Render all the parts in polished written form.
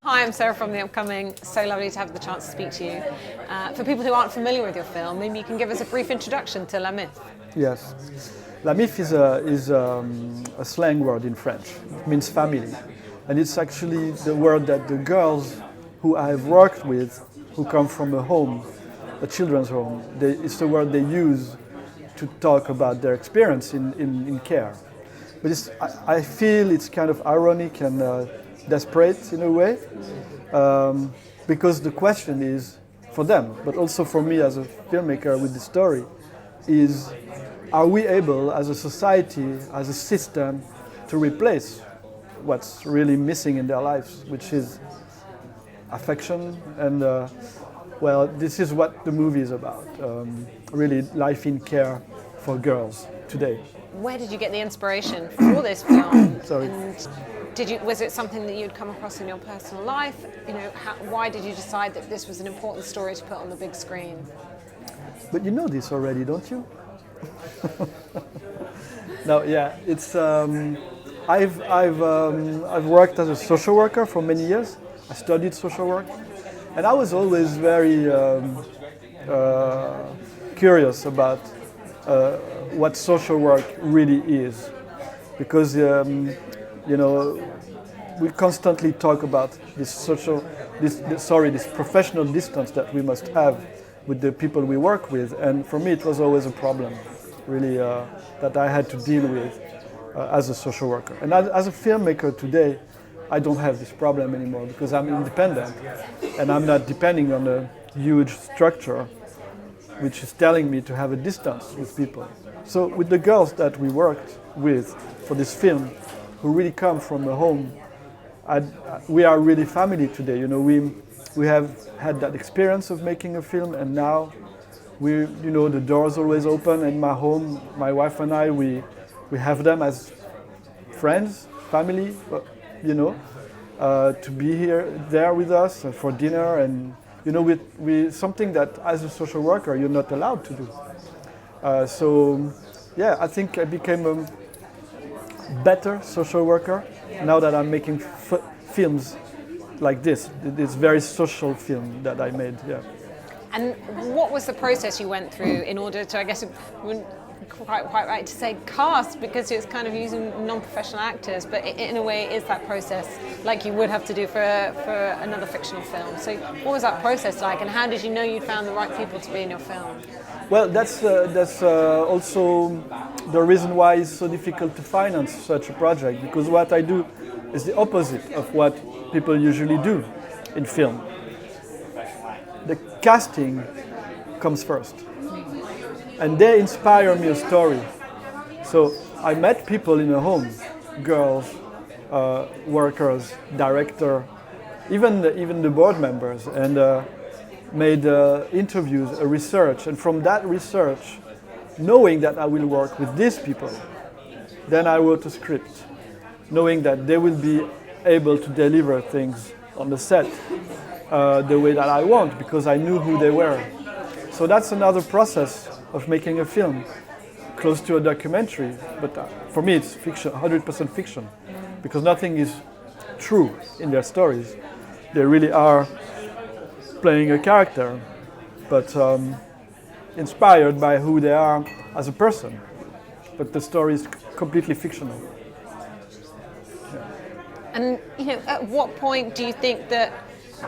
Hi, I'm Sarah from the upcoming. So lovely to have the chance to speak to you. For people who aren't familiar with your film, maybe you can give us a brief introduction to La Mythe. Yes. La Mythe is a slang word in French. It means family. And it's actually the word that the girls who I have worked with, who come from a home, a children's home, it's the word they use to talk about their experience in care. But I feel it's kind of ironic and desperate in a way, because the question is, for them, but also for me as a filmmaker with the story, is are we able as a society, as a system, to replace what's really missing in their lives, which is affection and, well, this is what the movie is about, really life in care for girls today. Where did you get the inspiration for this film? Sorry. And was it something that you'd come across in your personal life? You know, why did you decide that this was an important story to put on the big screen? But you know this already, don't you? No, yeah, it's. I've worked as a social worker for many years. I studied social work, and I was always very curious about what social work really is, because we constantly talk about this professional distance that we must have with the people we work with, and for me it was always a problem, really, that I had to deal with as a social worker. And as a filmmaker today, I don't have this problem anymore because I'm independent and I'm not depending on a huge structure which is telling me to have a distance with people. So with the girls that we worked with for this film, who really come from a home, we are really family today. You know, we have had that experience of making a film, and now the door's always open in my home. My wife and I, we have them as friends, family, to be there with us for dinner, and with something that as a social worker you're not allowed to do. So yeah, I think I became a better social worker now that I'm making films like this very social film that I made. Yeah. And what was the process you went through in order to, I guess, it wouldn't quite right to say cast, because it's kind of using non-professional actors, but in a way it is that process like you would have to do for another fictional film. So what was that process like, and how did you know you'd found the right people to be in your film? Well, that's also the reason why it's so difficult to finance such a project, because what I do is the opposite of what people usually do in film. The casting comes first, and they inspire me a story. So I met people in a home, girls, workers, director, even the board members, and made interviews, a research, and from that research, knowing that I will work with these people, then I wrote a script, knowing that they will be able to deliver things on the set the way that I want, because I knew who they were. So that's another process of making a film, close to a documentary, but for me it's fiction, 100% fiction, because nothing is true in their stories. They really are playing a character, but inspired by who they are as a person. But the story is completely fictional. Yeah. And at what point do you think that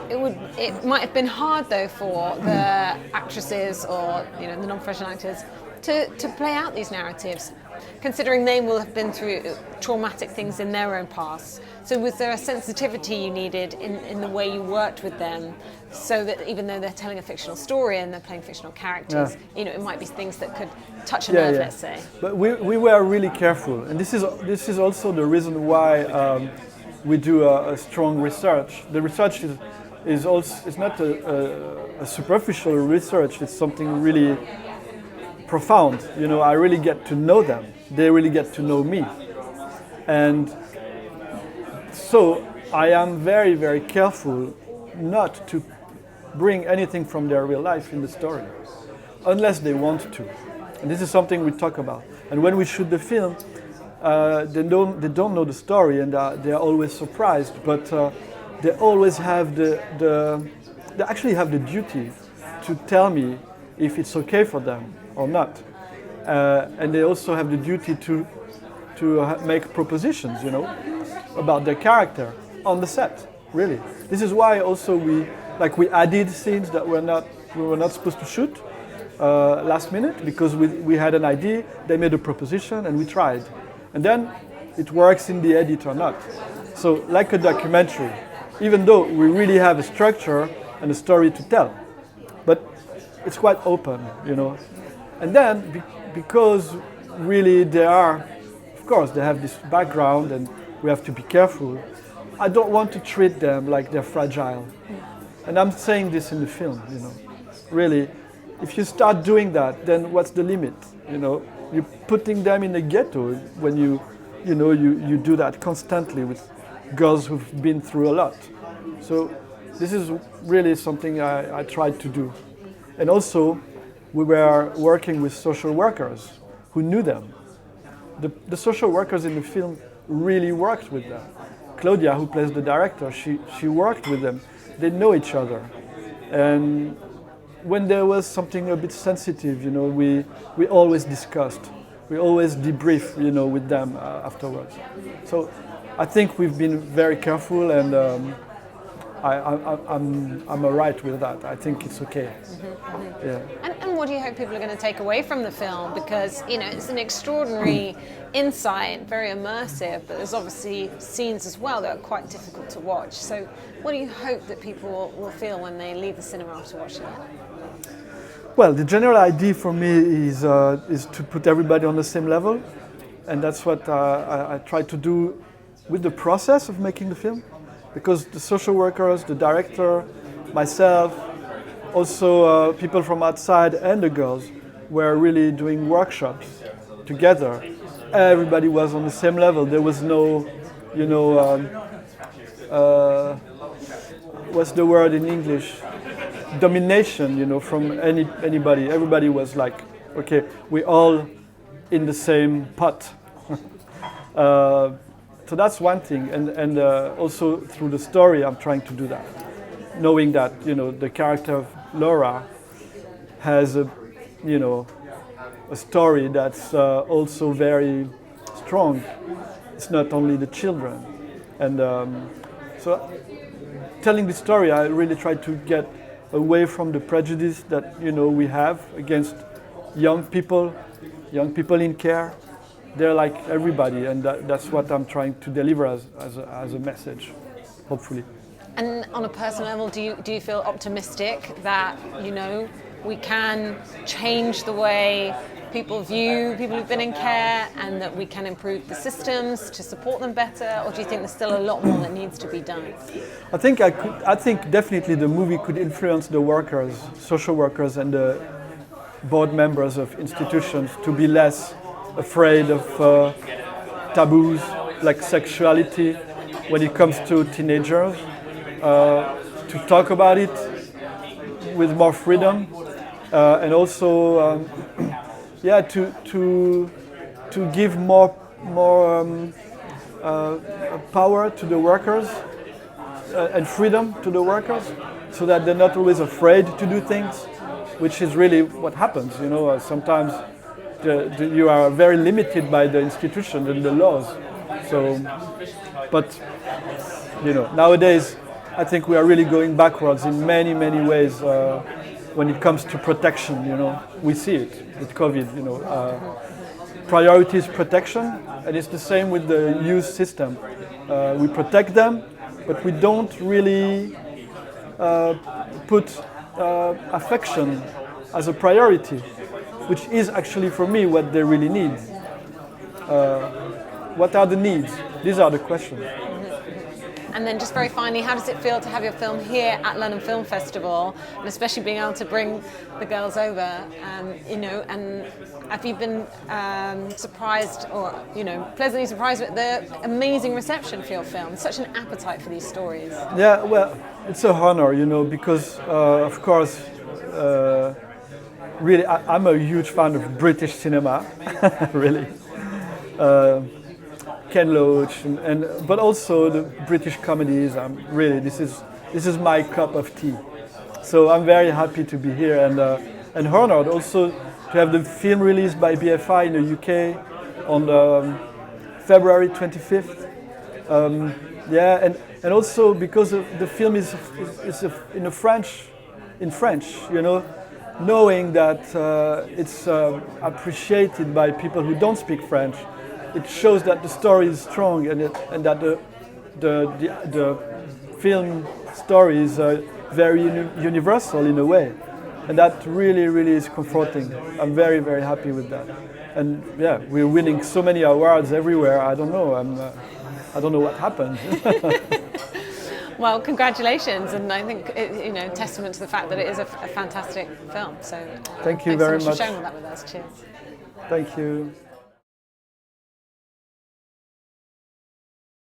it might have been hard though for the actresses or the non-professional actors to play out these narratives, considering they will have been through traumatic things in their own past? So was there a sensitivity you needed in the way you worked with them, so that even though they're telling a fictional story and they're playing fictional characters, it might be things that could touch a nerve, let's say? But we were really careful, and this is also the reason why we do a strong research. The research is not a superficial research. It's something really profound. I really get to know them. They really get to know me, and so I am very, very careful not to bring anything from their real life in the story, unless they want to. And this is something we talk about. And when we shoot the film, they don't know the story, and they are always surprised. But they always have they actually have the duty to tell me if it's okay for them or not. And they also have the duty to make propositions, about their character on the set. Really, this is why also we added scenes that we were not supposed to shoot last minute, because we had an idea. They made a proposition and we tried, and then it works in the edit or not. So like a documentary, even though we really have a structure and a story to tell, but it's quite open, And then because really they have this background and we have to be careful. I don't want to treat them like they're fragile. And I'm saying this in the film, Really, if you start doing that, then what's the limit? You're putting them in a ghetto when you do that constantly with girls who've been through a lot. So this is really something I tried to do. And also, we were working with social workers who knew them. The social workers in the film really worked with them. Claudia, who plays the director, she worked with them. They know each other. And when there was something a bit sensitive, we always discussed. We always debrief, with them afterwards. So I think we've been very careful, and I'm alright with that. I think it's okay. Yeah. And what do you hope people are going to take away from the film? Because it's an extraordinary insight, very immersive, but there's obviously scenes as well that are quite difficult to watch. So what do you hope that people will feel when they leave the cinema after watching it? Well, the general idea for me is to put everybody on the same level, and that's what I try to do with the process of making the film, because the social workers, the director, myself, also people from outside and the girls were really doing workshops together. Everybody was on the same level. There was no, what's the word in English? Domination, from anybody. Everybody was like, okay, we're all in the same pot. So that's one thing, and also through the story, I'm trying to do that, knowing that the character of Laura has a story that's also very strong. It's not only the children, and so telling the story, I really try to get away from the prejudice that we have against young people in care. They're like everybody, and that's what I'm trying to deliver as a message, hopefully. And on a personal level, do you feel optimistic that we can change the way people view people who've been in care, and that we can improve the systems to support them better, or do you think there's still a lot more that needs to be done? I think definitely the movie could influence the workers, social workers, and the board members of institutions to be less afraid of taboos like sexuality when it comes to teenagers, to talk about it with more freedom, and also to give more power to the workers and freedom to the workers, so that they're not always afraid to do things, which is really what happens. Sometimes you are very limited by the institution and the laws. So, but nowadays, I think we are really going backwards in many ways when it comes to protection. We see it with COVID. Priority is protection, and it's the same with the youth system. We protect them, but we don't really put affection as a priority, which is actually for me what they really need. What are the needs? These are the questions. And then just very finally, how does it feel to have your film here at London Film Festival, and especially being able to bring the girls over, and have you been surprised or, pleasantly surprised with the amazing reception for your film? Such an appetite for these stories. Yeah, well, it's a honor, because of course, really, I'm a huge fan of British cinema, really. Ken Loach, but also the British comedies. Really, this is my cup of tea. So I'm very happy to be here and honored also to have the film released by BFI in the UK on February 25th. And also because the film is in French, you know, knowing that it's appreciated by people who don't speak French, it shows that the story is strong and that the film story is very universal in a way, and that really is comforting. I'm very, very happy with that. And yeah, we're winning so many awards everywhere. I don't know. I don't know what happened. Well, congratulations, and I think testament to the fact that it is a fantastic film. So thank you very much for sharing all that with us. Cheers. Thank you.